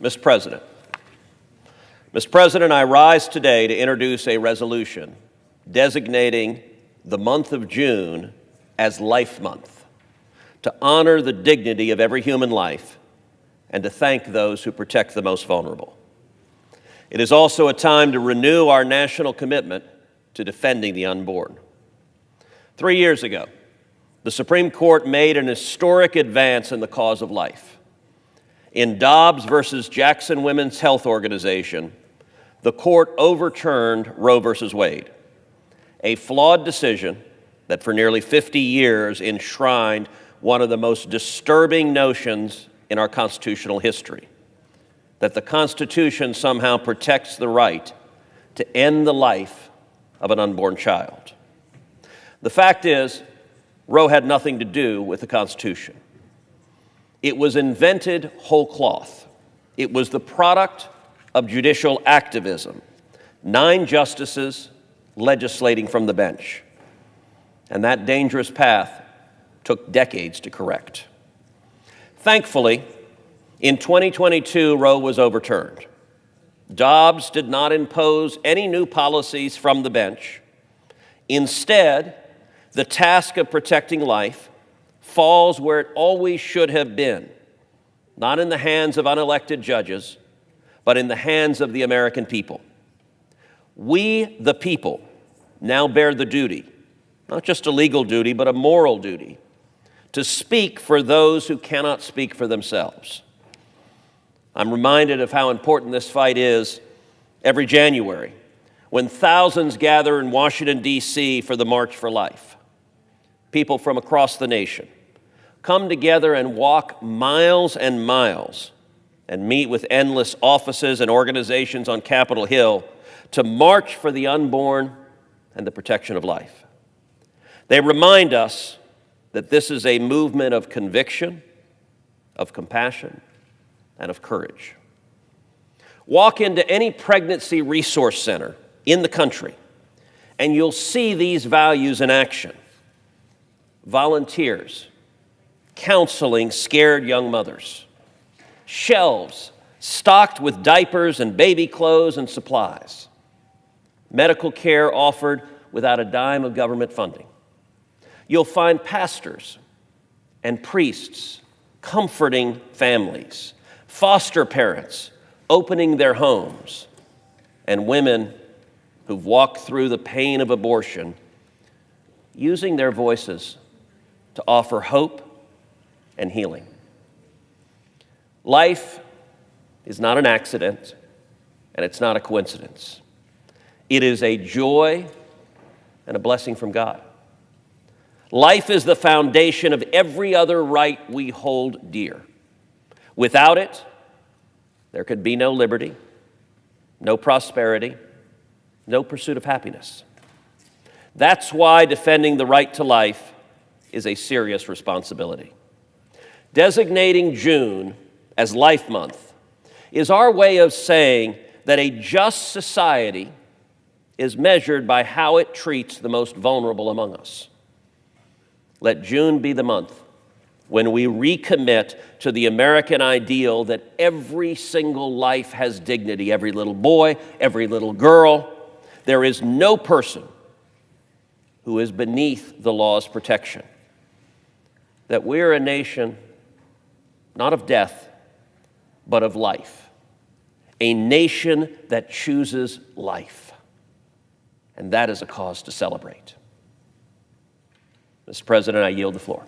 Mr. President. Mr. President, I rise today to introduce a resolution designating the month of June as Life Month, to honor the dignity of every human life and to thank those who protect the most vulnerable. It is also a time to renew our national commitment to defending the unborn. 3 years ago, the Supreme Court made an historic advance in the cause of life. In Dobbs versus Jackson Women's Health Organization, the court overturned Roe versus Wade, a flawed decision that for nearly 50 years enshrined one of the most disturbing notions in our constitutional history, that the Constitution somehow protects the right to end the life of an unborn child. The fact is, Roe had nothing to do with the Constitution. It was invented whole cloth. It was the product of judicial activism, 9 justices legislating from the bench. And that dangerous path took decades to correct. Thankfully, in 2022, Roe was overturned. Dobbs did not impose any new policies from the bench. Instead, the task of protecting life falls where it always should have been, not in the hands of unelected judges, but in the hands of the American people. We, the people, now bear the duty, not just a legal duty, but a moral duty, to speak for those who cannot speak for themselves. I'm reminded of how important this fight is every January, when thousands gather in Washington, D.C. for the March for Life. People from across the nation come together and walk miles and miles and meet with endless offices and organizations on Capitol Hill to march for the unborn and the protection of life. They remind us that this is a movement of conviction, of compassion, and of courage. Walk into any pregnancy resource center in the country, and you'll see these values in action. Volunteers counseling scared young mothers, shelves stocked with diapers and baby clothes and supplies, medical care offered without a dime of government funding. You'll find pastors and priests comforting families, foster parents opening their homes, and women who've walked through the pain of abortion using their voices to offer hope and healing. Life is not an accident, and it's not a coincidence. It is a joy and a blessing from God. Life is the foundation of every other right we hold dear. Without it, there could be no liberty, no prosperity, no pursuit of happiness. That's why defending the right to life is a serious responsibility. Designating June as Life Month is our way of saying that a just society is measured by how it treats the most vulnerable among us. Let June be the month when we recommit to the American ideal that every single life has dignity, every little boy, every little girl. There is no person who is beneath the law's protection. That we're a nation not of death, but of life. A nation that chooses life. And that is a cause to celebrate. Mr. President, I yield the floor.